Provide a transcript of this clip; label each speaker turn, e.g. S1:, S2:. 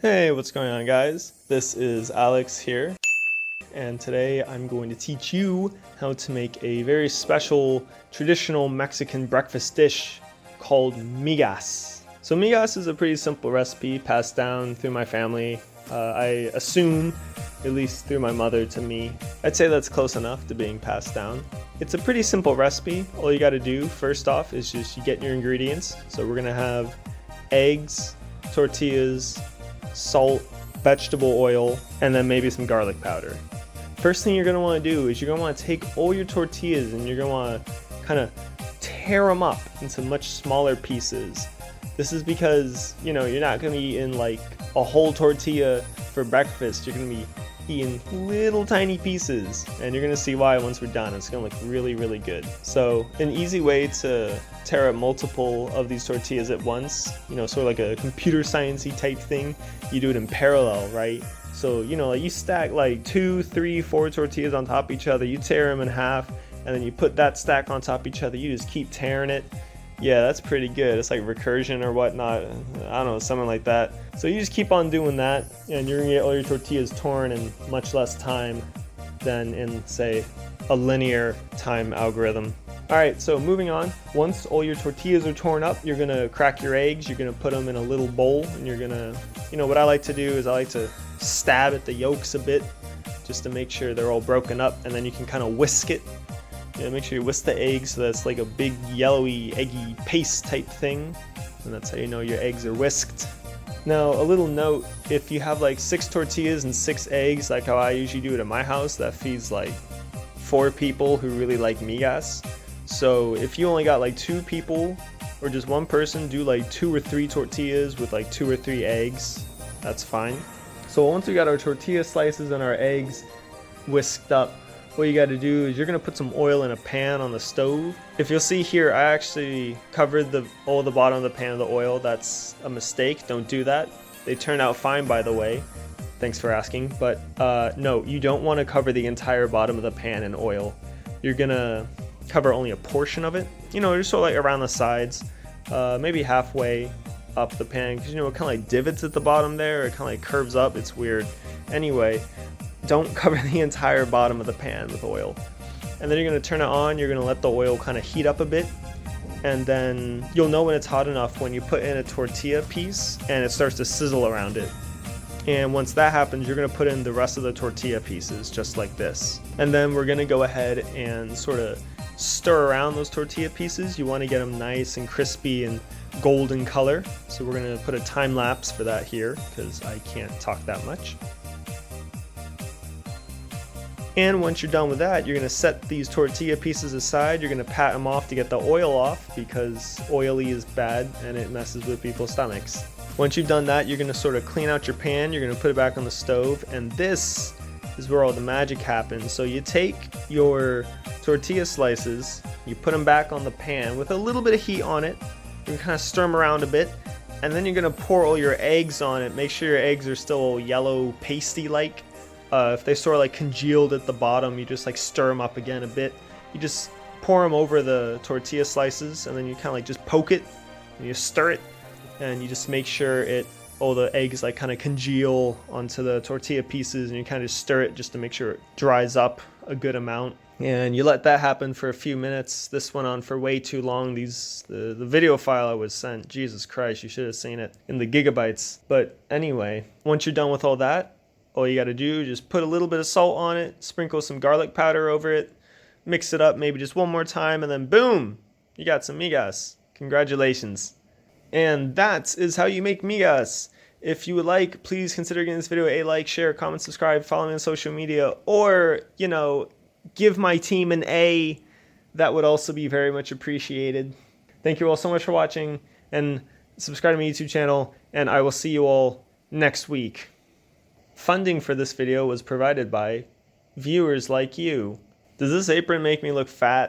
S1: Hey, what's going on, guys? This is Alex here, and today I'm going to teach you how to make a very special traditional Mexican breakfast dish called migas. So migas is a pretty simple recipe passed down through my family. I assume, at least through my mother to me. I'd say that's close enough to being passed down. It's a pretty simple recipe. All you gotta do first off is just you get your ingredients. So we're gonna have eggs, tortillas, salt, vegetable oil, and then maybe some garlic powder. First thing you're gonna wanna do is you're gonna wanna take all your tortillas and you're gonna wanna kind of tear them up into much smaller pieces. This is because, you're not gonna be eating like a whole tortilla for breakfast. You're gonna be eating little tiny pieces, and you're gonna see why once we're done. It's gonna look really, really good. So an easy way to tear up multiple of these tortillas at once, sort of like a computer sciencey type thing, you do it in parallel, right? So, like you stack like 2, 3, 4 tortillas on top of each other, you tear them in half, and then you put that stack on top of each other, you just keep tearing it. Yeah, that's pretty good. It's like recursion or whatnot. I don't know, something like that. So you just keep on doing that, and you're gonna get all your tortillas torn in much less time than in, say, a linear time algorithm. All right, so moving on. Once all your tortillas are torn up, you're gonna crack your eggs. You're gonna put them in a little bowl, and you're gonna, what I like to do is I like to stab at the yolks a bit, just to make sure they're all broken up, and then you can kind of whisk it. Make sure you whisk the eggs so that's like a big yellowy eggy paste type thing, and that's how you know your eggs are whisked. Now a little note, if you have like 6 tortillas and 6 eggs like how I usually do it at my house, that feeds like 4 people who really like migas. So if you only got like 2 people or just one person, do like 2 or 3 tortillas with like 2 or 3 eggs. That's fine. So once we got our tortilla slices and our eggs whisked up, what you got to do is you're going to put some oil in a pan on the stove. If you'll see here, I actually covered all the bottom of the pan with the oil. That's a mistake. Don't do that. They turned out fine, by the way. Thanks for asking. But no, you don't want to cover the entire bottom of the pan in oil. You're going to cover only a portion of it. Just sort of like around the sides, maybe halfway up the pan. Because, it kind of like divots at the bottom there. It kind of like curves up. It's weird. Anyway, don't cover the entire bottom of the pan with oil. And then you're going to turn it on. You're going to let the oil kind of heat up a bit. And then you'll know when it's hot enough when you put in a tortilla piece and it starts to sizzle around it. And once that happens, you're going to put in the rest of the tortilla pieces just like this. And then we're going to go ahead and sort of stir around those tortilla pieces. You want to get them nice and crispy and golden color. So we're going to put a time lapse for that here because I can't talk that much. And once you're done with that, you're going to set these tortilla pieces aside. You're going to pat them off to get the oil off because oily is bad and it messes with people's stomachs. Once you've done that, you're going to sort of clean out your pan. You're going to put it back on the stove, and this is where all the magic happens. So you take your tortilla slices, you put them back on the pan with a little bit of heat on it. You can kind of stir them around a bit, and then you're going to pour all your eggs on it. Make sure your eggs are still yellow pasty like. If they sort of like congealed at the bottom, you just like stir them up again a bit. You just pour them over the tortilla slices, and then you kind of like just poke it and you stir it, and you just make sure all the eggs like kind of congeal onto the tortilla pieces, and you kind of stir it just to make sure it dries up a good amount. And you let that happen for a few minutes. This went on for way too long. The video file I was sent, Jesus Christ, you should have seen it in the gigabytes. But anyway, once you're done with all that, all you got to do is just put a little bit of salt on it, sprinkle some garlic powder over it, mix it up maybe just one more time, and then boom, you got some migas. Congratulations. And that is how you make migas. If you would like, please consider giving this video a like, share, comment, subscribe, follow me on social media, or, give my team an A. That would also be very much appreciated. Thank you all so much for watching, and subscribe to my YouTube channel, and I will see you all next week. Funding for this video was provided by viewers like you. Does this apron make me look fat?